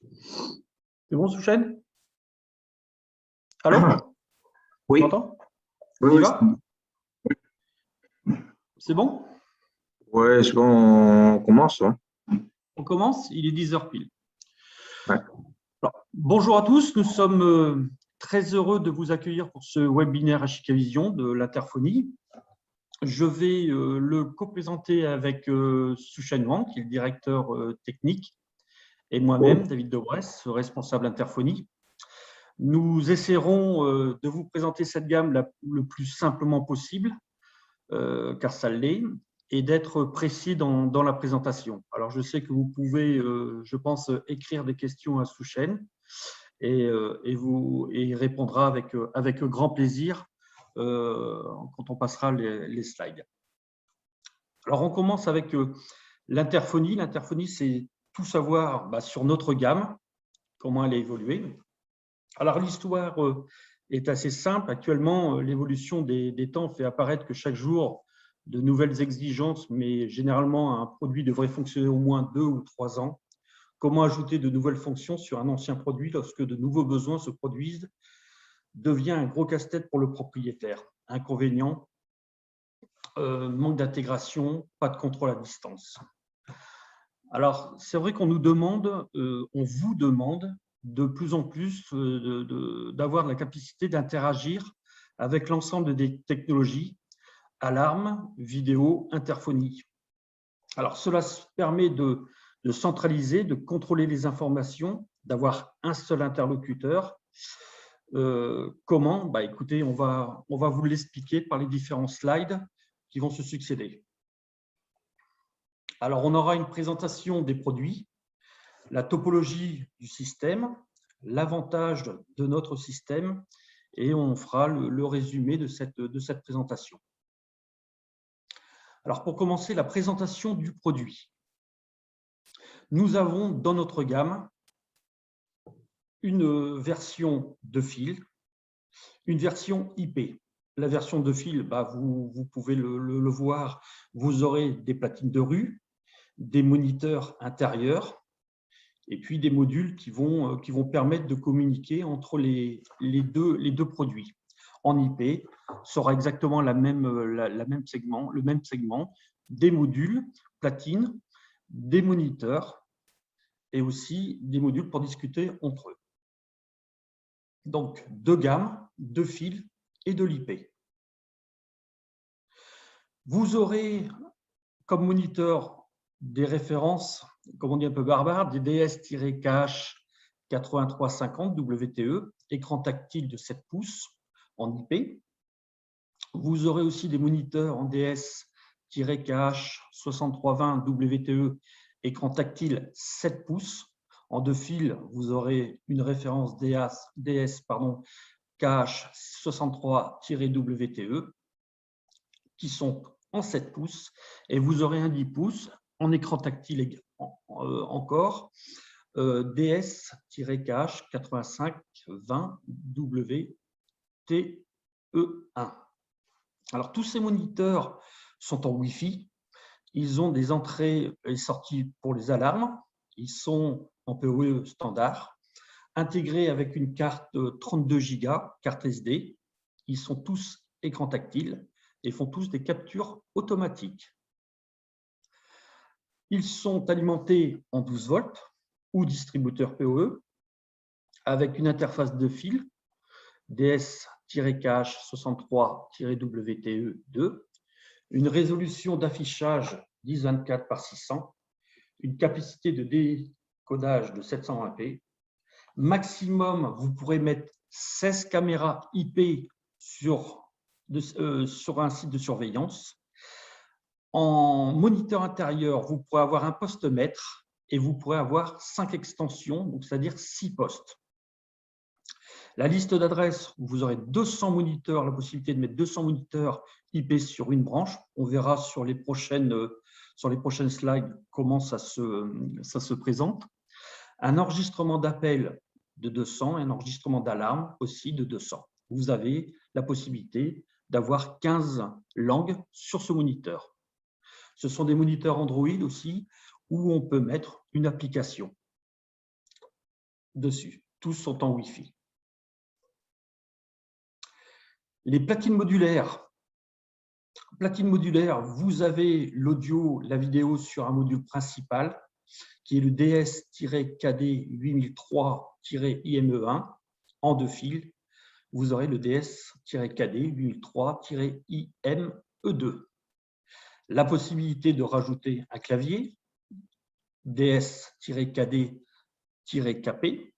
C'est bon, Souchène? Allô? Tu Oui, m'entends? oui, On y oui, va? C'est bon? ouais, c'est bon, on commence, hein. On commence? Il est 10 heures pile. Ouais. Alors, bonjour à tous, nous sommes très heureux de vous accueillir pour ce webinaire Vision de l'interphonie. Je vais le co-présenter avec Souchène Wang, qui est le directeur technique, et moi-même, David Dobresse, responsable interphonie. Nous essaierons de vous présenter cette gamme le plus simplement possible, car ça l'est, et d'être précis dans la présentation. Alors, je sais que vous pouvez, je pense, écrire des questions à Souchène et il répondra avec grand plaisir quand on passera les slides. Alors, on commence avec l'interphonie. L'interphonie, c'est tout savoir sur notre gamme, comment elle a évolué. Alors, l'histoire est assez simple. Actuellement, l'évolution des temps fait apparaître que chaque jour, de nouvelles exigences, mais généralement, un produit devrait fonctionner au moins 2 ou 3 ans. Comment ajouter de nouvelles fonctions sur un ancien produit lorsque de nouveaux besoins se produisent devient un gros casse-tête pour le propriétaire. Inconvénient, manque d'intégration, pas de contrôle à distance. Alors, c'est vrai qu'on nous demande, on vous demande de plus en plus d'avoir la capacité d'interagir avec l'ensemble des technologies, alarme, vidéo, interphonie. Alors, cela permet de centraliser, de contrôler les informations, d'avoir un seul interlocuteur. Comment? Écoutez, on va vous l'expliquer par les différents slides qui vont se succéder. Alors, on aura une présentation des produits, la topologie du système, l'avantage de notre système, et on fera le résumé de cette présentation. Alors, pour commencer, la présentation du produit. Nous avons dans notre gamme une version de fil, une version IP. La version de fil, vous pouvez le voir, vous aurez des platines de rue, des moniteurs intérieurs, et puis des modules qui vont permettre de communiquer entre les deux produits. En IP, sera exactement le même segment, des modules, platines, des moniteurs et aussi des modules pour discuter entre eux. Donc, deux gammes, deux fils et de l'IP. Vous aurez comme moniteur des références, comme on dit un peu barbare, des DS-Cache 8350 WTE, écran tactile de 7 pouces en IP. Vous aurez aussi des moniteurs en DS-Cache 6320 WTE, écran tactile 7 pouces. En deux fils, vous aurez une référence Cache 63-WTE qui sont en 7 pouces, et vous aurez un 10 pouces en écran tactile encore, DS-Cache 8520 WTE1. Alors, tous ces moniteurs sont en Wi-Fi, ils ont des entrées et sorties pour les alarmes, ils sont en PoE standard, intégrés avec une carte 32 Go, carte SD, ils sont tous écran tactile et font tous des captures automatiques. Ils sont alimentés en 12 volts ou distributeur PoE avec une interface de fil DS-Cache 63-WTE2, une résolution d'affichage 1024 par 600, une capacité de décodage de 720p. Maximum, vous pourrez mettre 16 caméras IP sur un site de surveillance. En moniteur intérieur, vous pourrez avoir un poste-mètre et vous pourrez avoir 5 extensions, c'est-à-dire 6 postes. La liste d'adresses, vous aurez 200 moniteurs, la possibilité de mettre 200 moniteurs IP sur une branche. On verra sur les prochaines slides comment ça se présente. Un enregistrement d'appel de 200 et un enregistrement d'alarme aussi de 200. Vous avez la possibilité d'avoir 15 langues sur ce moniteur. Ce sont des moniteurs Android aussi où on peut mettre une application. dessus. Tous sont en Wi-Fi. Les platines modulaires. Platine modulaire, vous avez l'audio, la vidéo sur un module principal qui est le DS-KD 8003-IME1 en 2 fils. Vous aurez le DS-KD 8003-IME2. La possibilité de rajouter un clavier, DS-KD-KP,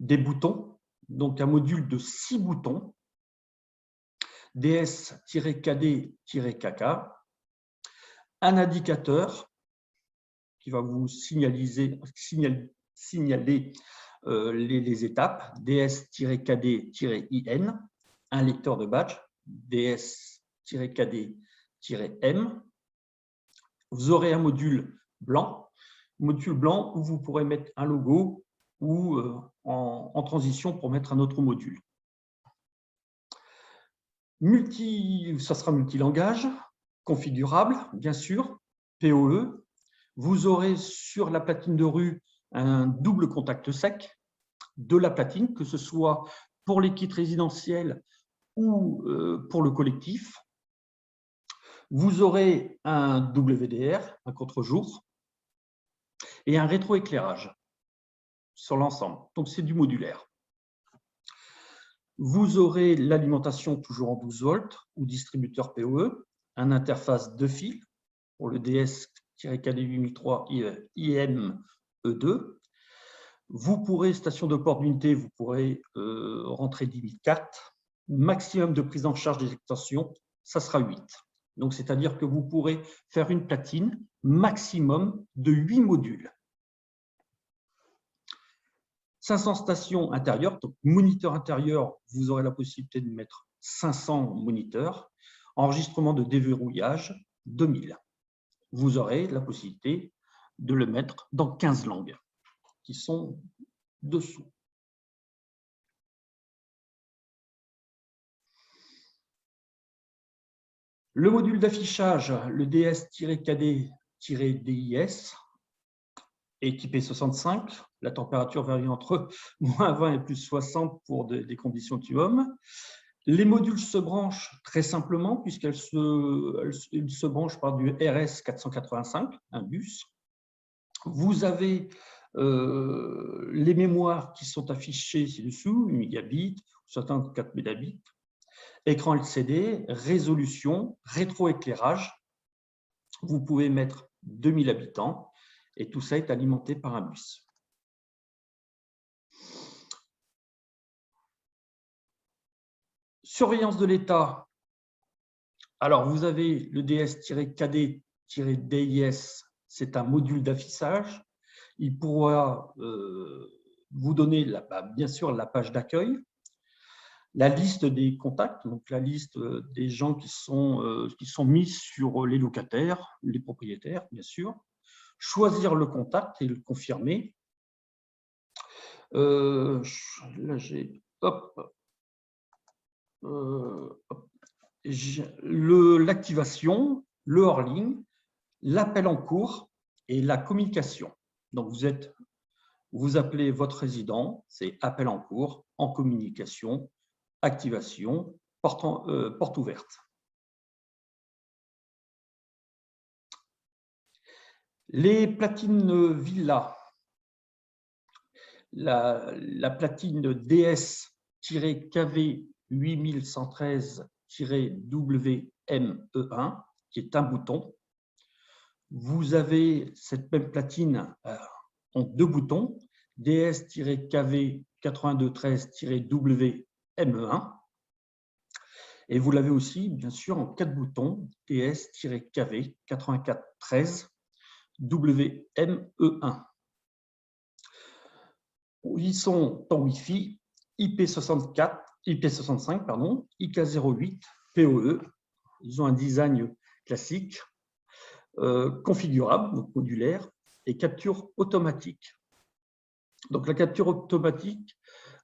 des boutons, donc un module de 6 boutons, DS-KD-KK, un indicateur qui va vous signaler les étapes, DS-KD-IN, un lecteur de badge, DS-KD-M. Vous aurez un module blanc où vous pourrez mettre un logo ou en transition pour mettre un autre module. Ça sera multilangage, configurable, bien sûr, PoE. Vous aurez sur la platine de rue un double contact sec de la platine, que ce soit pour les kits résidentiels ou pour le collectif. Vous aurez un WDR, un contre-jour, et un rétroéclairage sur l'ensemble. Donc, c'est du modulaire. Vous aurez l'alimentation toujours en 12 volts ou distributeur PoE, un interface 2 fils pour le DS-KD8003-IME2. Vous pourrez, station de port d'unité, vous pourrez rentrer 10 000 cartes. Maximum de prise en charge des extensions, ça sera 8. Donc, c'est-à-dire que vous pourrez faire une platine maximum de 8 modules. 500 stations intérieures, donc moniteur intérieur, vous aurez la possibilité de mettre 500 moniteurs. Enregistrement de déverrouillage, 2000. Vous aurez la possibilité de le mettre dans 15 langues qui sont dessous. Le module d'affichage, le DS-KD-DIS, équipé 65, la température varie entre -20 et +60 pour des conditions optimum. Les modules se branchent très simplement puisqu'ils se branchent par du RS485, un bus. Vous avez les mémoires qui sont affichées ci-dessous, 1 mégabit, 64 mégabits, écran LCD, résolution, rétroéclairage. Vous pouvez mettre 2000 habitants et tout ça est alimenté par un bus. Surveillance de l'état. Alors, vous avez le DS-KD-DIS, c'est un module d'affichage. Il pourra vous donner, bien sûr, la page d'accueil, la liste des contacts, donc la liste des gens qui sont mis sur les locataires, les propriétaires, bien sûr. Choisir le contact et le confirmer. Là, j'ai l'activation, le hors-ligne, l'appel en cours et la communication. Donc, vous appelez votre résident, c'est appel en cours, en communication, activation, porte ouverte. Les platines Villa, la platine DS-KV 8113-WME1, qui est un bouton. Vous avez cette même platine en 2 boutons, DS-KV 8213-WME1. Et vous l'avez aussi, bien sûr, en 4 boutons, DS-KV 8413 WME1. Ils sont en Wi-Fi, IP65, IK08, PoE. Ils ont un design classique, configurable, donc modulaire, et capture automatique. Donc la capture automatique,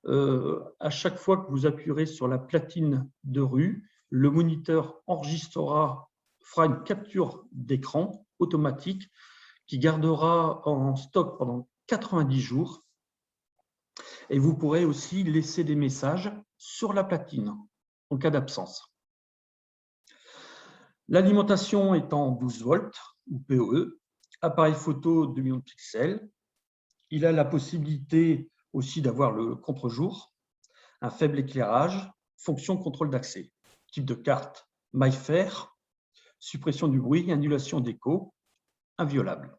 à chaque fois que vous appuierez sur la platine de rue, le moniteur fera une capture d'écran automatique qui gardera en stock pendant 90 jours Et vous pourrez aussi laisser des messages sur la platine en cas d'absence. L'alimentation est en 12 volts ou PoE, appareil photo 2 millions de pixels. Il a la possibilité aussi d'avoir le contre-jour, un faible éclairage, fonction contrôle d'accès, type de carte MyFair, suppression du bruit, annulation d'écho, inviolable.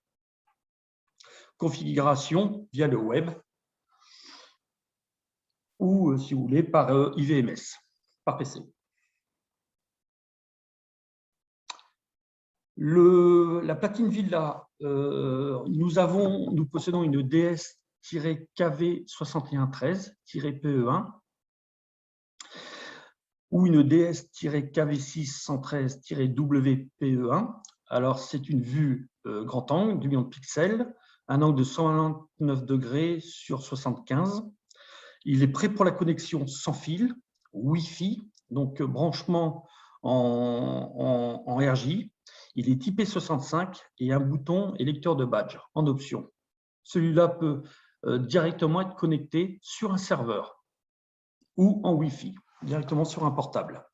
Configuration via le web ou, si vous voulez, par IVMS, par PC. La platine Villa, nous possédons une DS-KV6113-PE1 ou une DS-KV613-WPE1. Alors, c'est une vue grand angle, 2 millions de pixels, un angle de 129 degrés sur 75. Il est prêt pour la connexion sans fil, Wi-Fi, donc branchement en RJ. Il est typé 65 et un bouton et lecteur de badge en option. Celui-là peut directement être connecté sur un serveur ou en Wi-Fi, directement sur un portable.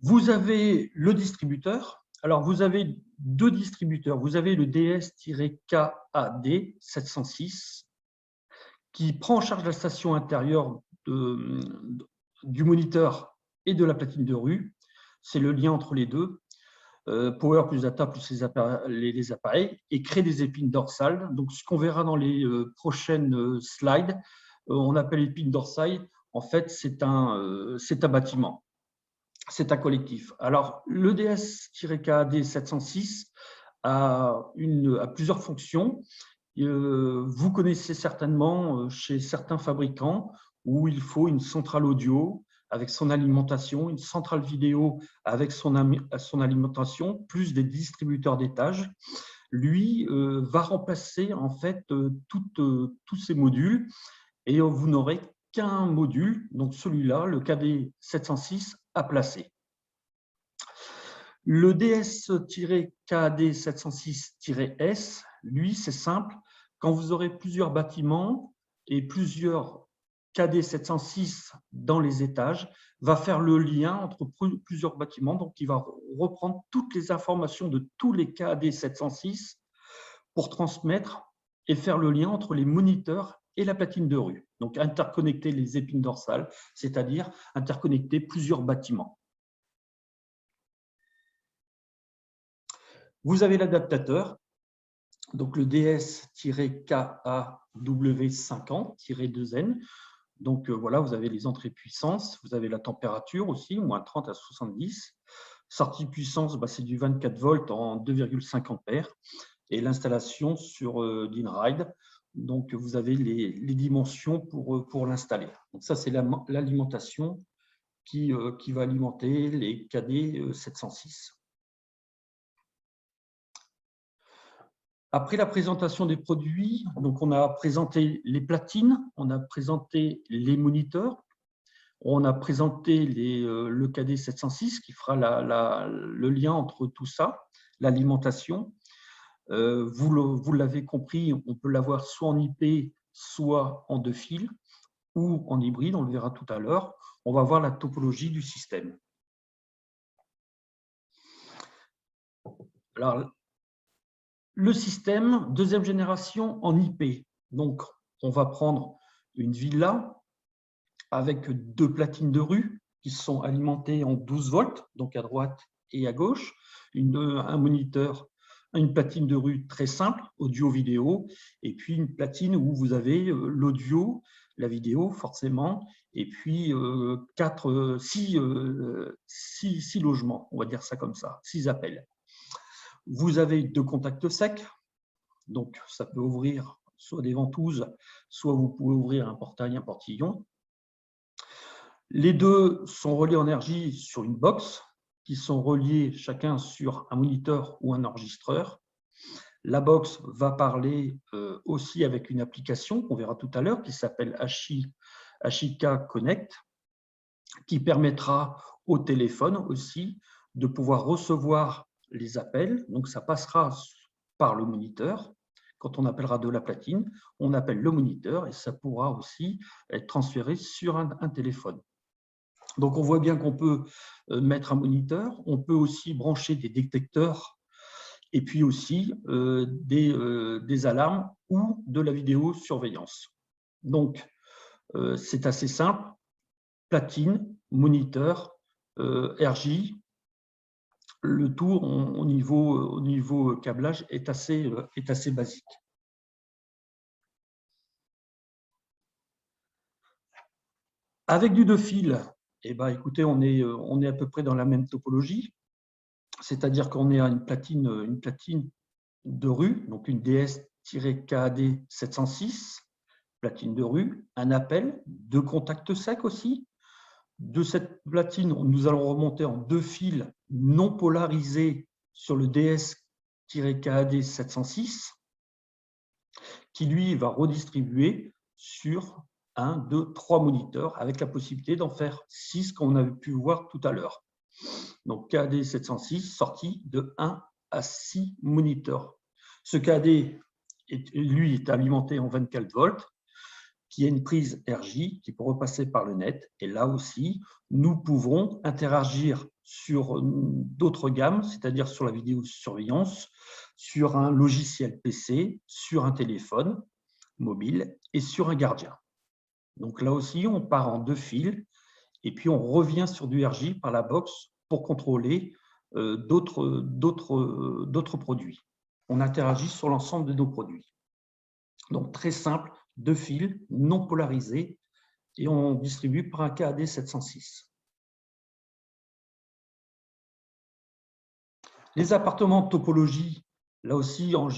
Vous avez le distributeur. Alors, vous avez deux distributeurs. Vous avez le DS-KAD 706 qui prend en charge la station intérieure du moniteur et de la platine de rue. C'est le lien entre les deux. Power plus data plus les appareils et crée des épines dorsales. Donc, ce qu'on verra dans les prochaines slides, on appelle épines dorsales. En fait, c'est un bâtiment. C'est un collectif. Alors, le DS-KAD 706 a plusieurs fonctions. Vous connaissez certainement chez certains fabricants où il faut une centrale audio avec son alimentation, une centrale vidéo avec son alimentation, plus des distributeurs d'étage. Lui va remplacer en fait tous ces modules et vous n'aurez qu'un module, donc celui-là, le KD 706, à placer. Le DS-KAD 706-S, lui, c'est simple. Quand vous aurez plusieurs bâtiments et plusieurs KD 706 dans les étages, va faire le lien entre plusieurs bâtiments. Donc, il va reprendre toutes les informations de tous les KD 706 pour transmettre et faire le lien entre les moniteurs et la platine de rue. Donc, interconnecter les épines dorsales, c'est-à-dire interconnecter plusieurs bâtiments. Vous avez l'adaptateur, donc le DS-KAW50-2N. Donc voilà, vous avez les entrées puissance, vous avez la température aussi, moins 30 à 70. Sortie puissance, c'est du 24 volts en 2,5 ampères. Et l'installation sur d'InRide. Donc, vous avez les dimensions pour l'installer. Donc, ça, c'est l'alimentation qui va alimenter les KD 706. Après la présentation des produits, donc on a présenté les platines, on a présenté les moniteurs, on a présenté le KD 706 qui fera le lien entre tout ça, l'alimentation. Vous l'avez compris, on peut l'avoir soit en IP, soit en 2 fils, ou en hybride, on le verra tout à l'heure. On va voir la topologie du système. Alors, le système, deuxième génération en IP. Donc, on va prendre une villa avec 2 platines de rue qui sont alimentées en 12 volts, donc à droite et à gauche, un moniteur, une platine de rue très simple, audio-vidéo, et puis une platine où vous avez l'audio, la vidéo forcément, et puis 6 logements, on va dire ça comme ça, 6 appels. Vous avez 2 contacts secs, donc ça peut ouvrir soit des ventouses, soit vous pouvez ouvrir un portail, un portillon. Les 2 sont reliés en RJ sur une box, qui sont reliés chacun sur un moniteur ou un enregistreur. La box va parler aussi avec une application qu'on verra tout à l'heure qui s'appelle HIK Connect, qui permettra au téléphone aussi de pouvoir recevoir les appels. Donc, ça passera par le moniteur quand on appellera de la platine, on appelle le moniteur et ça pourra aussi être transféré sur un téléphone. Donc, on voit bien qu'on peut mettre un moniteur, on peut aussi brancher des détecteurs et puis aussi des alarmes ou de la vidéosurveillance. Donc, c'est assez simple, platine, moniteur, RJ, le tout au niveau câblage est assez basique. Avec du 2 fils, eh ben, écoutez, on est à peu près dans la même topologie, c'est-à-dire qu'on est à une platine de rue, donc une DS-KAD 706, platine de rue, un appel, 2 contacts secs aussi. De cette platine, nous allons remonter en 2 fils non polarisés sur le DS-KAD 706, qui lui va redistribuer sur 1, 2, 3 moniteurs avec la possibilité d'en faire 6 comme on avait pu voir tout à l'heure. Donc KAD 706 sorti de 1 à 6 moniteurs. Ce KAD, lui, est alimenté en 24 volts, qui a une prise RJ qui peut repasser par le net. Et là aussi, nous pouvons interagir sur d'autres gammes, c'est-à-dire sur la vidéosurveillance, sur un logiciel PC, sur un téléphone mobile et sur un gardien. Donc là aussi, on part en 2 fils et puis on revient sur du RJ par la box pour contrôler d'autres produits. On interagit sur l'ensemble de nos produits. Donc très simple, 2 fils non polarisés et on distribue par un KAD 706. Les appartements de topologie, là aussi en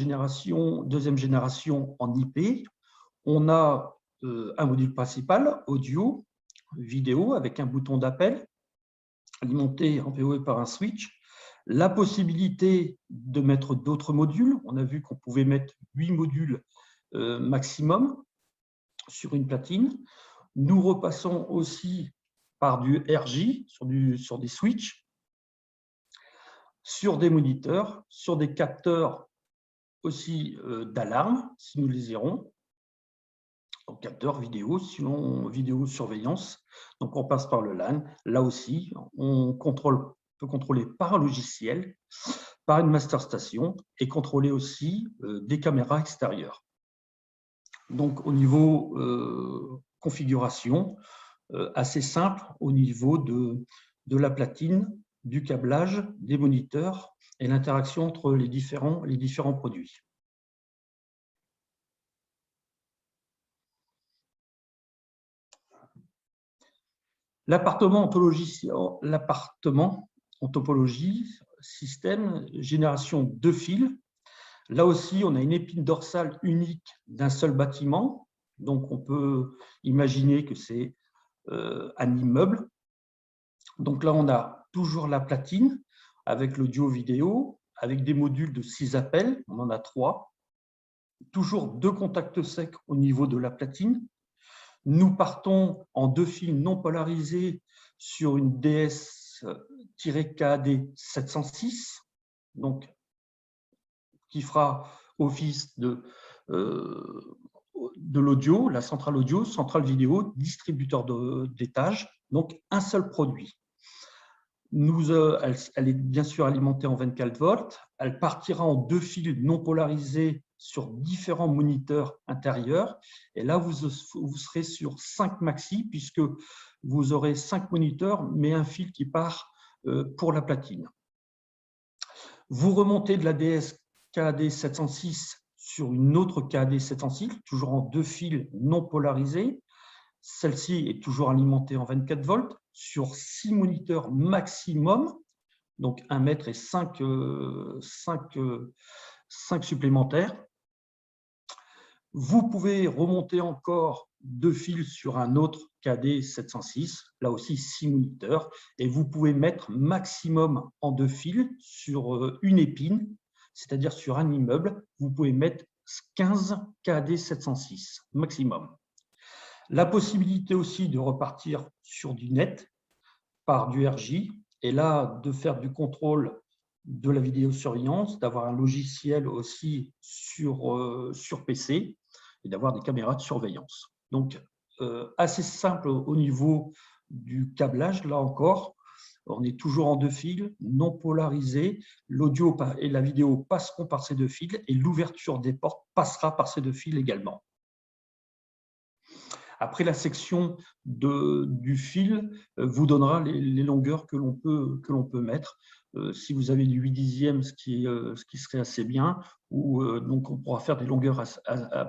deuxième génération en IP, on a un module principal, audio, vidéo, avec un bouton d'appel, alimenté en PoE par un switch. La possibilité de mettre d'autres modules, on a vu qu'on pouvait mettre 8 modules maximum sur une platine. Nous repassons aussi par du RJ sur des switches, sur des moniteurs, sur des capteurs aussi d'alarme, si nous les irons, donc capteurs vidéo, sinon vidéosurveillance. Donc on passe par le LAN. Là aussi, on peut contrôler par un logiciel, par une master station et contrôler aussi des caméras extérieures. Donc au niveau configuration, assez simple au niveau de la platine, du câblage, des moniteurs et l'interaction entre les différents produits. L'appartement en topologie, système, génération 2 fils. Là aussi, on a une épine dorsale unique d'un seul bâtiment. Donc, on peut imaginer que c'est un immeuble. Donc là, on a toujours la platine avec l'audio vidéo, avec des modules de 6 appels. On en a 3. Toujours 2 contacts secs au niveau de la platine. Nous partons en 2 fils non polarisés sur une DS-KAD 706, donc qui fera office de l'audio, la centrale audio, centrale vidéo, distributeur d'étage, donc un seul produit. Elle est bien sûr alimentée en 24 volts, elle partira en 2 fils non polarisés sur différents moniteurs intérieurs. Et là, vous serez sur 5 maxi, puisque vous aurez 5 moniteurs, mais un fil qui part pour la platine. Vous remontez de la DS-KAD 706 sur une autre KAD 706, toujours en 2 fils non polarisés. Celle-ci est toujours alimentée en 24 volts sur 6 moniteurs maximum, donc 1 mètre et 5 supplémentaires. Vous pouvez remonter encore 2 fils sur un autre KAD 706, là aussi 6 moniteurs, et vous pouvez mettre maximum en 2 fils sur une épine, c'est-à-dire sur un immeuble, vous pouvez mettre 15 KAD 706 maximum. La possibilité aussi de repartir sur du net par du RJ, et là de faire du contrôle de la vidéosurveillance, d'avoir un logiciel aussi sur PC et d'avoir des caméras de surveillance. Donc, assez simple au niveau du câblage, là encore. On est toujours en 2 fils, non polarisé. L'audio et la vidéo passeront par ces 2 fils et l'ouverture des portes passera par ces 2 fils également. Après, la section du fil vous donnera les longueurs que l'on peut mettre. Si vous avez du 8/10, ce qui serait assez bien, ou donc on pourra faire des longueurs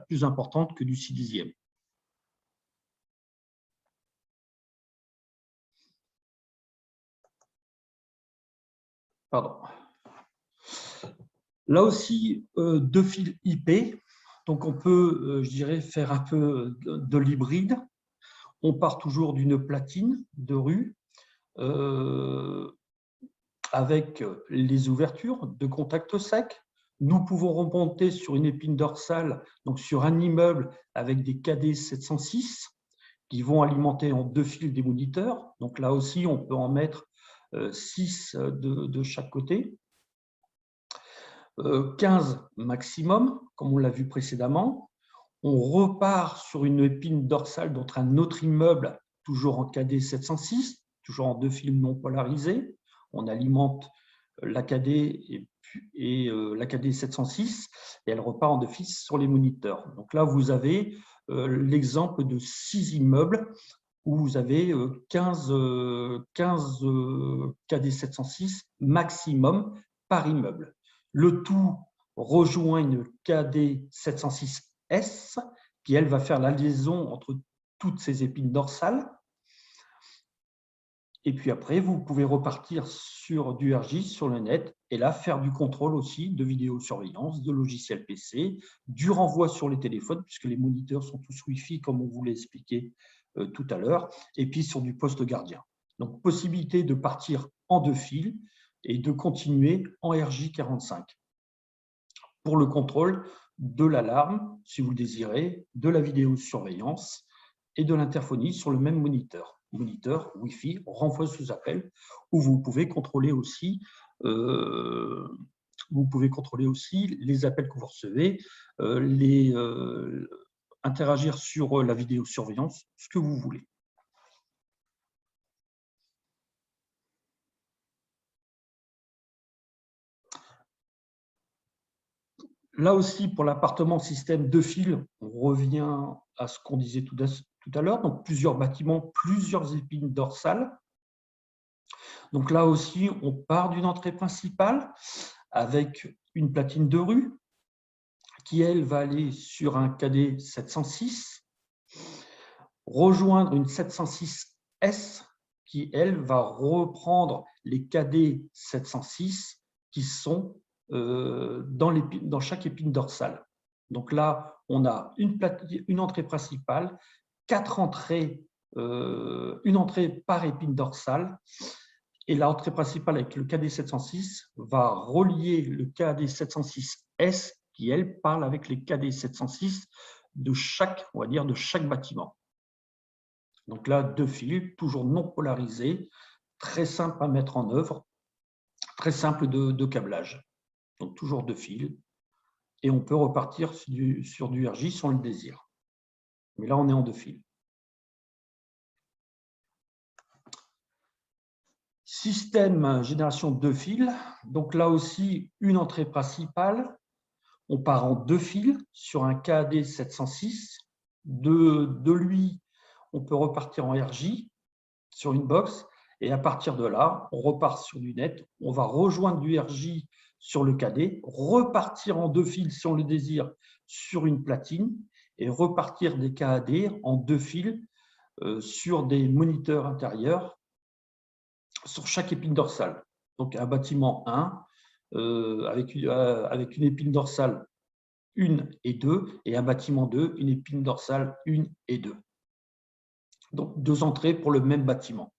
plus importantes que du 6/10. Pardon. Là aussi, 2 fils IP. Donc, on peut, je dirais, faire un peu de l'hybride. On part toujours d'une platine de rue avec les ouvertures de contact sec. Nous pouvons remonter sur une épine dorsale, donc sur un immeuble avec des KD 706 qui vont alimenter en 2 fils des moniteurs. Donc là aussi, on peut en mettre 6 de chaque côté. 15 maximum, comme on l'a vu précédemment. On repart sur une épine dorsale dans un autre immeuble, toujours en KD 706, toujours en 2 fils non polarisés. On alimente l'AKD et l'AKD 706 et elle repart en 2 fils sur les moniteurs. Donc là, vous avez l'exemple de 6 immeubles où vous avez 15 KD 706 maximum par immeuble. Le tout rejoint une KD 706S qui, elle, va faire la liaison entre toutes ces épines dorsales. Et puis après, vous pouvez repartir sur du RJ, sur le net, et là, faire du contrôle aussi de vidéosurveillance, de logiciel PC, du renvoi sur les téléphones, puisque les moniteurs sont tous Wi-Fi, comme on vous l'a expliqué tout à l'heure, et puis sur du poste gardien. Donc, possibilité de partir en 2 fils et de continuer en RJ45 pour le contrôle de l'alarme, si vous le désirez, de la vidéosurveillance et de l'interphonie sur le même moniteur. Moniteur Wi-Fi, renvoi sous appel, où vous pouvez contrôler aussi les appels que vous recevez, interagir sur la vidéosurveillance, ce que vous voulez. Là aussi, pour l'appartement système 2 fils, on revient à ce qu'on disait tout à l'heure, donc plusieurs bâtiments, plusieurs épines dorsales. Donc là aussi, on part d'une entrée principale avec une platine de rue qui, elle, va aller sur un KD 706, rejoindre une 706S qui, elle, va reprendre les KD 706 qui sont dans chaque épine dorsale. Donc là, on a une entrée principale, 4 entrées, une entrée par épine dorsale, et l'entrée principale avec le KD 706 va relier le KD 706S qui, elle, parle avec les KD 706 de chaque, on va dire, de chaque bâtiment. Donc là, 2 fils, toujours non polarisés, très simple à mettre en œuvre, très simple de câblage. Donc toujours 2 fils. Et on peut repartir sur du RJ si on le désire. Mais là, on est en 2 fils. Système génération 2 fils. Donc là aussi, une entrée principale. On part en 2 fils sur un KD 706. De lui, on peut repartir en RJ sur une box. Et à partir de là, on repart sur du net. On va rejoindre du RJ sur le KD, repartir en 2 fils si on le désire sur une platine et repartir des KAD en 2 fils sur des moniteurs intérieurs sur chaque épine dorsale. Donc un bâtiment 1 avec une épine dorsale 1 et 2 et un bâtiment 2, une épine dorsale 1 et 2. Donc 2 entrées pour le même bâtiment.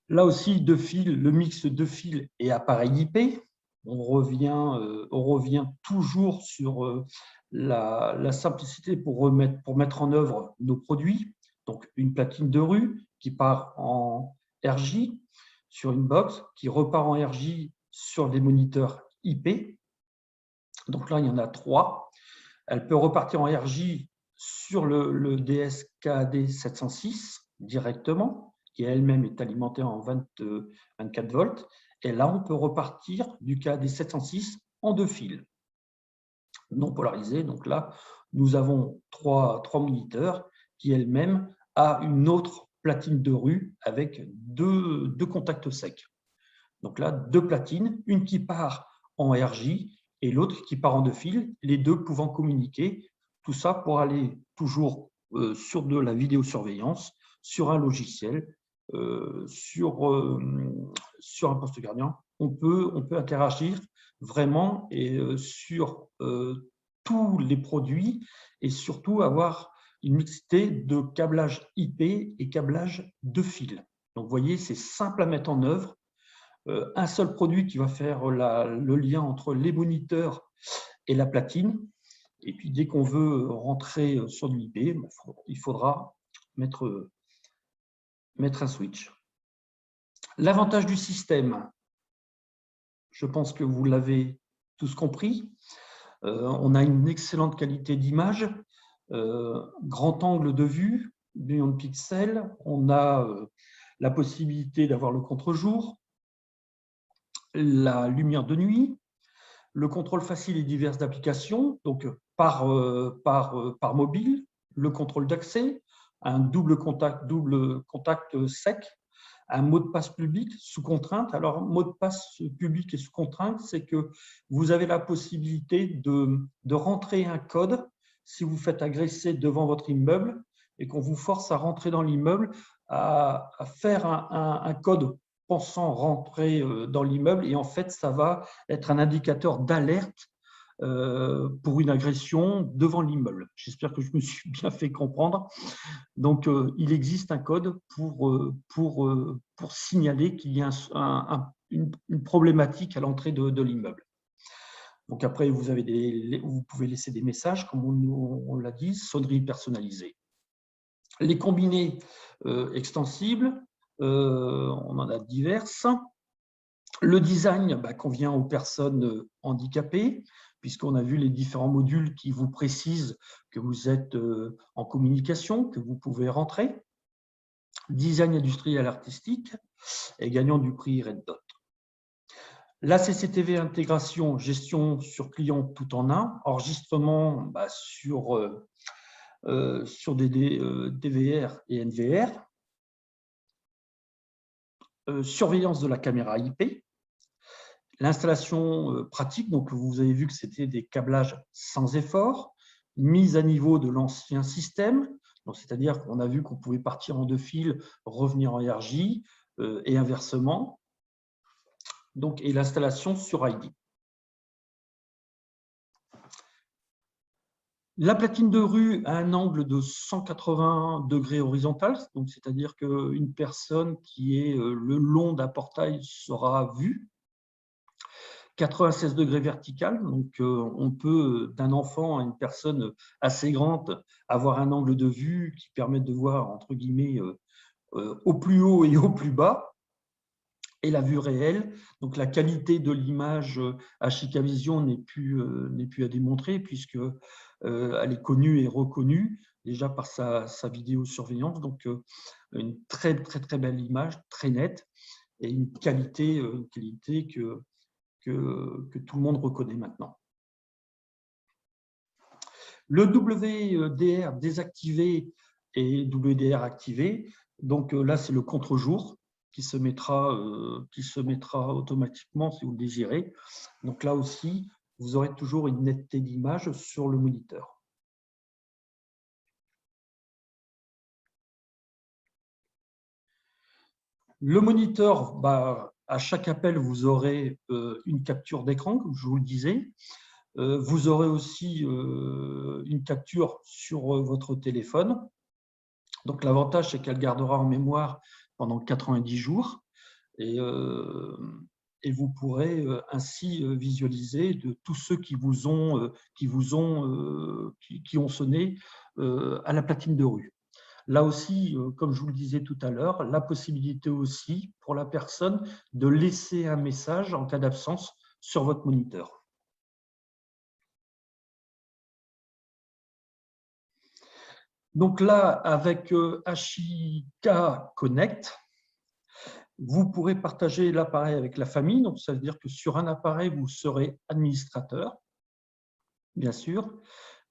Là aussi, 2 fils, le mix 2 fils et appareil IP. On revient toujours sur la simplicité pour mettre en œuvre nos produits. Donc, une platine de rue qui part en RJ sur une box, qui repart en RJ sur des moniteurs IP. Donc là, il y en a 3. Elle peut repartir en RJ sur le DS-KAD 706 directement, qui elle-même est alimentée en 24 volts. Et là, on peut repartir du KAD 706 en 2 fils, non polarisés. Donc là, nous avons trois moniteurs qui elle-même a une autre platine de rue avec deux contacts secs. Donc là, 2 platines, une qui part en RJ et l'autre qui part en 2 fils, les deux pouvant communiquer. Tout ça pour aller toujours sur de la vidéosurveillance, sur un logiciel, sur un poste gardien. On peut interagir vraiment sur tous les produits et surtout avoir une mixité de câblage IP et câblage de fil. Donc, vous voyez, c'est simple à mettre en œuvre. Un seul produit qui va faire le lien entre les moniteurs et la platine. Et puis, dès qu'on veut rentrer sur du IP, il faudra mettre un switch. L'avantage du système, je pense que vous l'avez tous compris. On a une excellente qualité d'image, grand angle de vue, millions de pixels. On a la possibilité d'avoir le contre-jour, la lumière de nuit, le contrôle facile et diverses applications, donc par mobile, le contrôle d'accès, un double contact sec, un mot de passe public sous contrainte. Alors, mot de passe public et sous contrainte, c'est que vous avez la possibilité de rentrer un code si vous faites agresser devant votre immeuble et qu'on vous force à rentrer dans l'immeuble, à faire un code pensant rentrer dans l'immeuble, et en fait, ça va être un indicateur d'alerte pour une agression devant l'immeuble. J'espère que je me suis bien fait comprendre. Donc, il existe un code pour signaler qu'il y a une problématique à l'entrée de l'immeuble. Donc, après, vous pouvez laisser des messages, comme on l'a dit, sonnerie personnalisée. Les combinés extensibles, on en a diverses. Le design convient aux personnes handicapées, puisqu'on a vu les différents modules qui vous précisent que vous êtes en communication, que vous pouvez rentrer. Design industriel artistique et gagnant du prix Red Dot. La CCTV intégration, gestion sur client tout en un, enregistrement sur des DVR et NVR, surveillance de la caméra IP, l'installation pratique, donc vous avez vu que c'était des câblages sans effort, mise à niveau de l'ancien système, c'est-à-dire qu'on a vu qu'on pouvait partir en 2 fils, revenir en RJ et inversement, donc, et l'installation sur ID. La platine de rue a un angle de 180 degrés horizontal, c'est-à-dire qu'une personne qui est le long d'un portail sera vue. 96 degrés vertical, donc on peut, d'un enfant à une personne assez grande, avoir un angle de vue qui permet de voir, entre guillemets, au plus haut et au plus bas. Et la vue réelle, donc la qualité de l'image à Chicavision n'est plus à démontrer, puisque elle est connue et reconnue déjà par sa vidéosurveillance, donc une très belle image, très nette, et une qualité que tout le monde reconnaît maintenant. Le WDR désactivé et WDR activé, donc là c'est le contre-jour qui se mettra automatiquement si vous le désirez. Donc là aussi, vous aurez toujours une netteté d'image sur le moniteur. Le moniteur, à chaque appel, vous aurez une capture d'écran, comme je vous le disais. Vous aurez aussi une capture sur votre téléphone. Donc, l'avantage, c'est qu'elle gardera en mémoire pendant 90 jours. Et et vous pourrez ainsi visualiser de tous ceux qui ont sonné à la platine de rue. Là aussi, comme je vous le disais tout à l'heure, la possibilité aussi pour la personne de laisser un message en cas d'absence sur votre moniteur. Donc là, avec HIK Connect, vous pourrez partager l'appareil avec la famille. Donc, ça veut dire que sur un appareil, vous serez administrateur, bien sûr.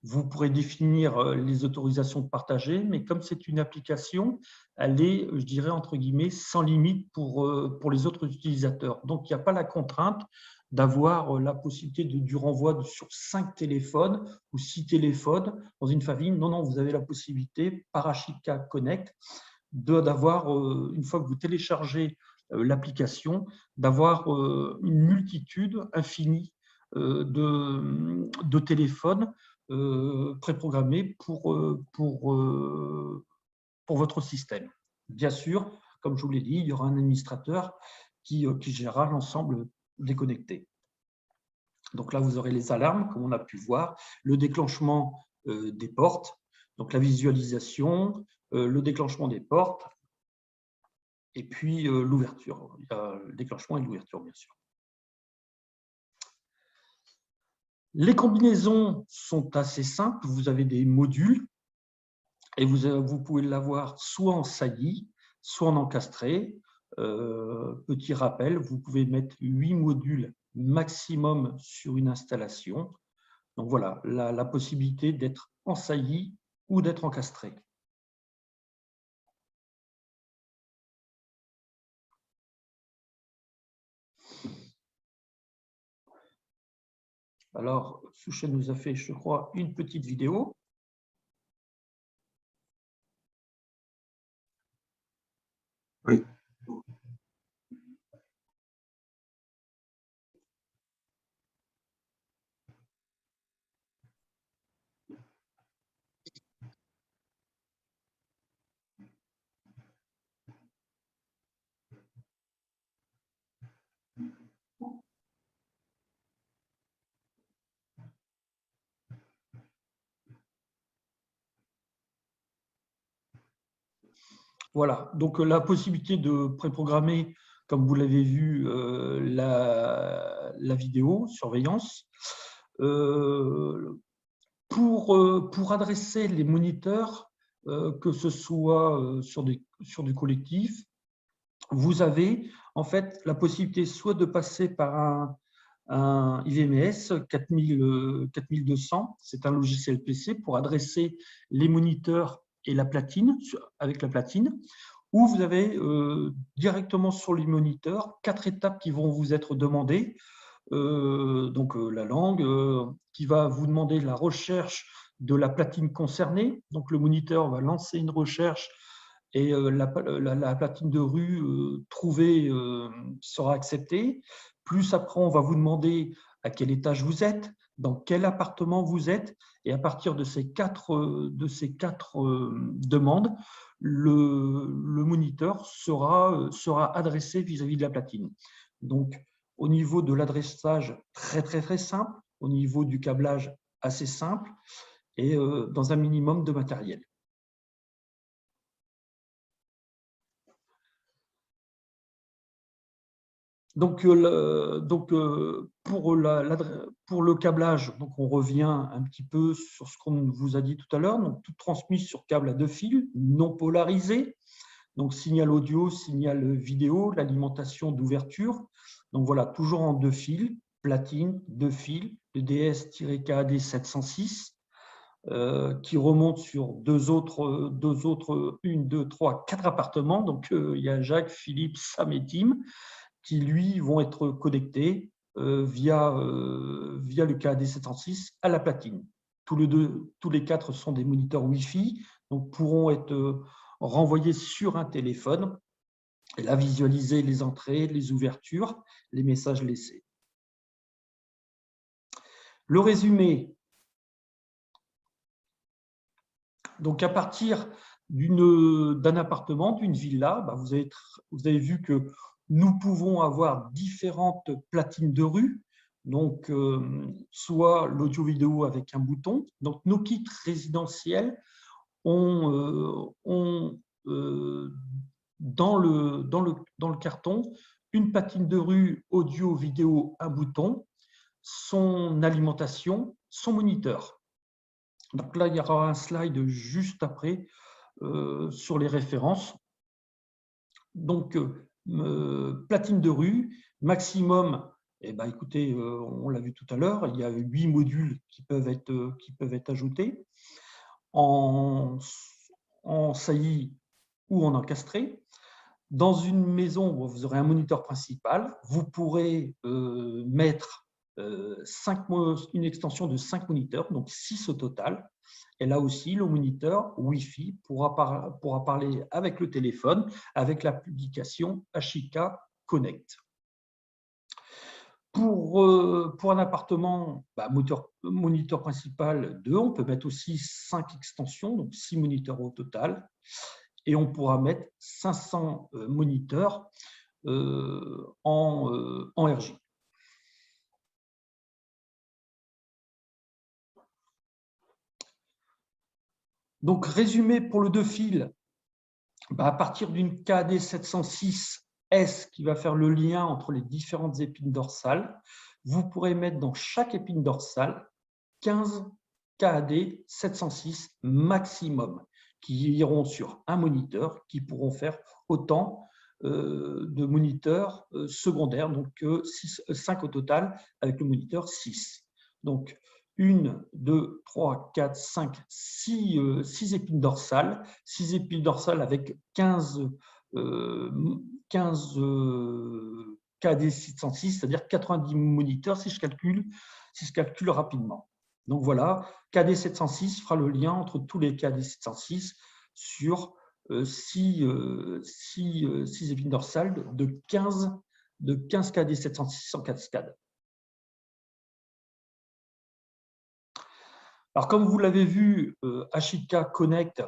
Vous pourrez définir les autorisations de partager, mais comme c'est une application, elle est, je dirais, entre guillemets, sans limite pour les autres utilisateurs. Donc, il n'y a pas la contrainte d'avoir la possibilité du renvoi sur 5 téléphones ou 6 téléphones dans une famille. Non, non, vous avez la possibilité, par HIK Connect, d'avoir, une fois que vous téléchargez l'application, d'avoir une multitude infinie de téléphones préprogrammés pour votre système. Bien sûr, comme je vous l'ai dit, il y aura un administrateur qui gérera l'ensemble déconnecté. Donc là, vous aurez les alarmes, comme on a pu voir, le déclenchement des portes, donc la visualisation, le déclenchement des portes, et puis l'ouverture, le déclenchement et l'ouverture, bien sûr. Les combinaisons sont assez simples. Vous avez des modules et vous pouvez l'avoir soit en saillie, soit en encastré. Petit rappel, vous pouvez mettre 8 modules maximum sur une installation. Donc voilà, la possibilité d'être en saillie ou d'être encastré. Alors, Souchène nous a fait, je crois, une petite vidéo. Oui. Voilà, donc la possibilité de préprogrammer, comme vous l'avez vu, la vidéo surveillance. Pour adresser les moniteurs, que ce soit sur du collectif, vous avez en fait la possibilité soit de passer par un IVMS 4200, c'est un logiciel PC pour adresser les moniteurs et la platine, avec la platine, où vous avez directement sur les moniteurs 4 étapes qui vont vous être demandées. Donc la langue, qui va vous demander la recherche de la platine concernée. Donc le moniteur va lancer une recherche et la platine de rue trouvée sera acceptée. Plus après, on va vous demander à quel étage vous êtes, dans quel appartement vous êtes, et à partir de ces quatre demandes, le moniteur sera adressé vis-à-vis de la platine. Donc, au niveau de l'adressage, très simple, au niveau du câblage, assez simple, et dans un minimum de matériel. Donc pour le câblage, donc on revient un petit peu sur ce qu'on vous a dit tout à l'heure. Donc tout transmis sur câble à 2 fils, non polarisé. Donc signal audio, signal vidéo, l'alimentation d'ouverture. Donc voilà, toujours en 2 fils, platine, 2 fils, le DS-KAD 706. Qui remonte sur deux autres, 4 appartements. Donc, il y a Jacques, Philippe, Sam et Tim qui, lui, vont être connectés via le KAD 706 à la platine. Tous les 4 sont des moniteurs Wi-Fi, donc pourront être renvoyés sur un téléphone et là visualiser les entrées, les ouvertures, les messages laissés. Le résumé. Donc, à partir d'un appartement, d'une villa, vous avez vu que Nous pouvons avoir différentes platines de rue, donc soit l'audio-vidéo avec un bouton. Donc, nos kits résidentiels ont dans le carton une platine de rue audio-vidéo, un bouton, son alimentation, son moniteur. Donc là, il y aura un slide juste après sur les références. Donc, platine de rue, maximum, eh ben, écoutez, on l'a vu tout à l'heure, il y a 8 modules qui peuvent être ajoutés en saillie ou en encastré. Dans une maison, vous aurez un moniteur principal. Vous pourrez mettre une extension de 5 moniteurs, donc 6 au total. Et là aussi, le moniteur Wi-Fi pourra parler avec le téléphone, avec l'application Ashika Connect. Pour un appartement, moniteur principal 2, on peut mettre aussi 5 extensions, donc 6 moniteurs au total. Et on pourra mettre 500 moniteurs en RJ. Donc, résumé pour le 2 fils, à partir d'une KAD 706S qui va faire le lien entre les différentes épines dorsales, vous pourrez mettre dans chaque épine dorsale 15 KAD 706 maximum qui iront sur un moniteur, qui pourront faire autant de moniteurs secondaires, donc 5 au total avec le moniteur 6. Donc, 1, 2, 3, 4, 5, 6 épines dorsales, 6 épines dorsales avec 15 KD 606, c'est-à-dire 90 moniteurs si je calcule rapidement. Donc voilà, KD 706 fera le lien entre tous les KD 706 sur 6 épines dorsales de 15 KD 706 en cascade. Alors, comme vous l'avez vu, Ashika Connect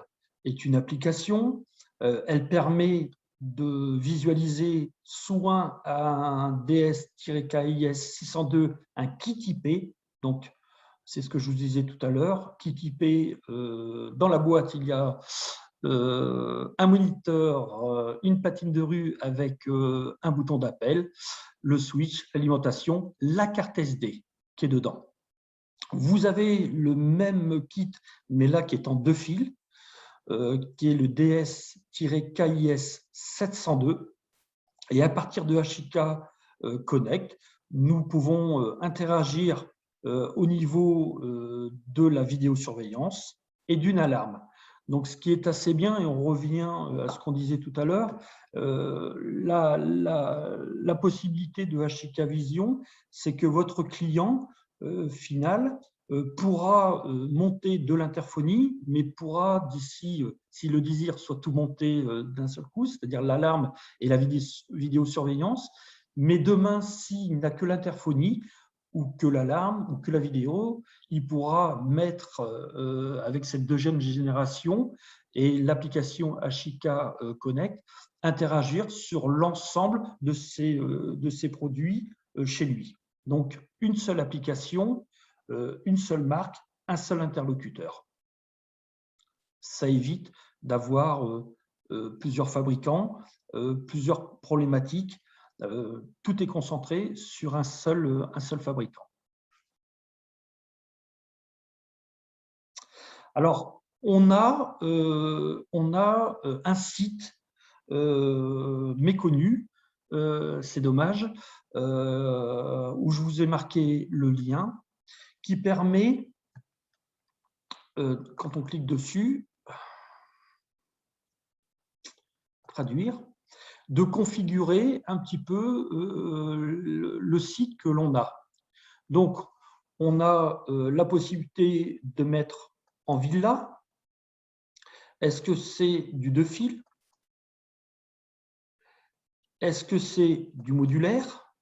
est une application. Elle permet de visualiser soit un DS-KIS 602, un kit IP. Donc, c'est ce que je vous disais tout à l'heure. Kit IP, dans la boîte, il y a un moniteur, une platine de rue avec un bouton d'appel, le switch, l'alimentation, la carte SD qui est dedans. Vous avez le même kit, mais là qui est en 2 fils, qui est le DS-KIS 702. Et à partir de Ashika Connect, nous pouvons interagir au niveau de la vidéosurveillance et d'une alarme. Donc, ce qui est assez bien, et on revient à ce qu'on disait tout à l'heure, la possibilité de Ashika Vision, c'est que votre client final pourra monter de l'interphonie, mais pourra d'ici, s'il le désire, soit tout monter d'un seul coup, c'est-à-dire l'alarme et la vidéosurveillance. Mais demain, s'il n'a que l'interphonie, ou que l'alarme, ou que la vidéo, il pourra mettre avec cette 2e génération et l'application Ashika Connect, interagir sur l'ensemble de ces produits chez lui. Donc, une seule application, une seule marque, un seul interlocuteur. Ça évite d'avoir plusieurs fabricants, plusieurs problématiques. Tout est concentré sur un seul fabricant. Alors, on a un site méconnu, c'est dommage, où je vous ai marqué le lien, qui permet, quand on clique dessus, traduire, de configurer un petit peu le site que l'on a. Donc, on a la possibilité de mettre en villa. Est-ce que c'est du 2 fils? Est-ce que c'est du modulaire?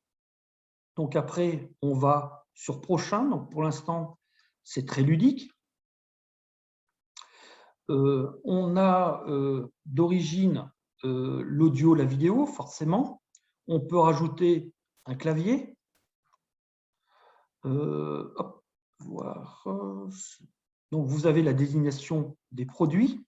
Donc après, on va sur prochain. Donc pour l'instant, c'est très ludique. On a d'origine l'audio, la vidéo, forcément. on peut rajouter un clavier. Hop, voir. Donc, vous avez la désignation des produits.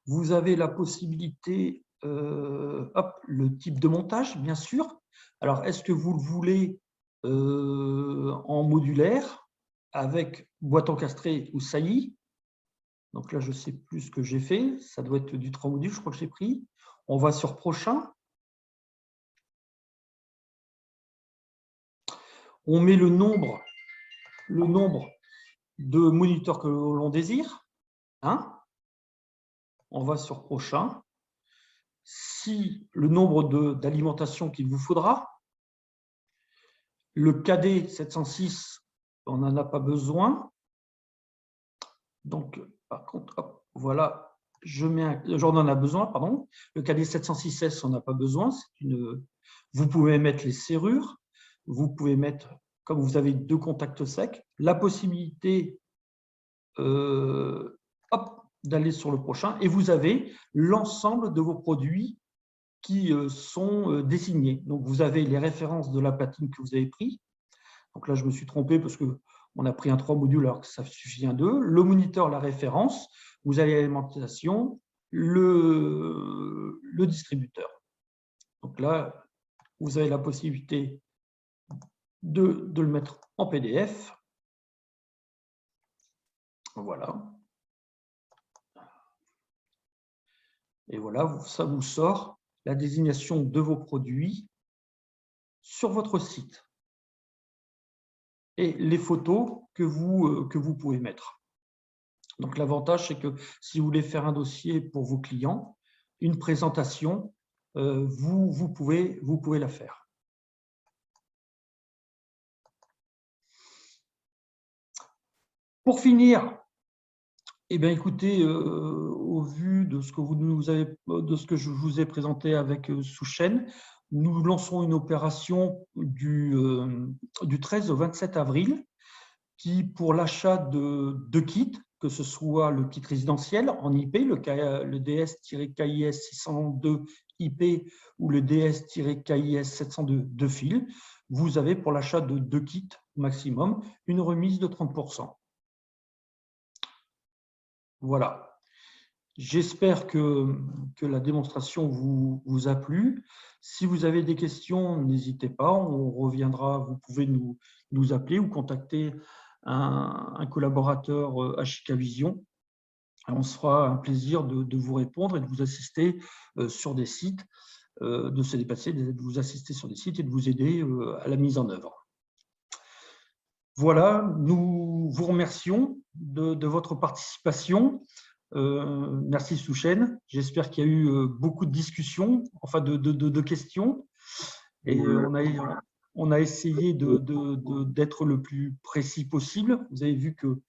Vous avez la possibilité, le type de montage, bien sûr. Alors, est-ce que vous le voulez en modulaire, avec boîte encastrée ou saillie? Donc là, je ne sais plus ce que j'ai fait. Ça doit être du 3 modules, je crois que j'ai pris. On va sur prochain. On met le nombre de moniteurs que l'on désire. Hein? On va sur prochain. Si le nombre d'alimentations qu'il vous faudra, le KD 706, on n'en a pas besoin. Donc, par contre, hop, voilà, j'en en a besoin, pardon. Le KD 706S, on n'a pas besoin. Vous pouvez mettre les serrures. Vous pouvez mettre, comme vous avez 2 contacts secs, la possibilité d'aller sur le prochain. Et vous avez l'ensemble de vos produits qui sont désignés. Donc, vous avez les références de la platine que vous avez pris. Donc là, je me suis trompé parce qu'on a pris un 3 modules alors que ça suffit un 2. Le moniteur, la référence, vous avez l'alimentation, le distributeur. Donc là, vous avez la possibilité de le mettre en PDF. Voilà. Et voilà, ça vous sort la désignation de vos produits sur votre site et les photos que vous pouvez mettre. Donc, l'avantage, c'est que si vous voulez faire un dossier pour vos clients, une présentation, vous pouvez la faire. Pour finir, eh bien, écoutez, au vu de ce que je vous ai présenté avec Souchen, nous lançons une opération du 13 au 27 avril qui, pour l'achat de 2 kits, que ce soit le kit résidentiel en IP, le DS-KIS 602 IP ou le DS-KIS 702 de fil, vous avez pour l'achat de 2 kits maximum une remise de 30%. Voilà. J'espère que la démonstration vous a plu. Si vous avez des questions, n'hésitez pas, on reviendra. Vous pouvez nous appeler ou contacter un collaborateur HKVision. On se fera un plaisir de vous répondre et de vous assister sur des sites, de se déplacer, de vous assister sur des sites et de vous aider à la mise en œuvre. Voilà, nous vous remercions de votre participation. Merci Souchen. J'espère qu'il y a eu beaucoup de discussions, enfin de questions. Et on a essayé d'être le plus précis possible. Vous avez vu que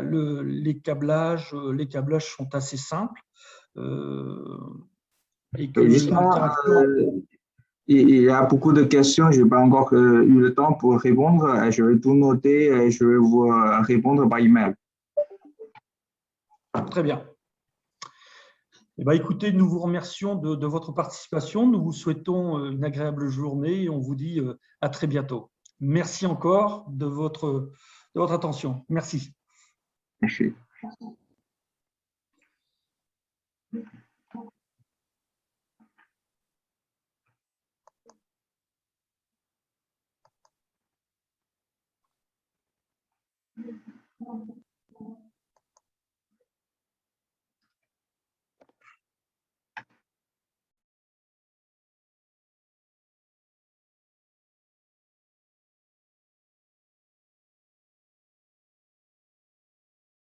les câblages sont assez simples. Et que Justement, il y a beaucoup de questions. Je n'ai pas encore eu le temps pour répondre. Je vais tout noter et je vais vous répondre par email. Très bien. Eh bien, écoutez, nous vous remercions de votre participation. Nous vous souhaitons une agréable journée et on vous dit à très bientôt. Merci encore de votre attention. Merci. Merci.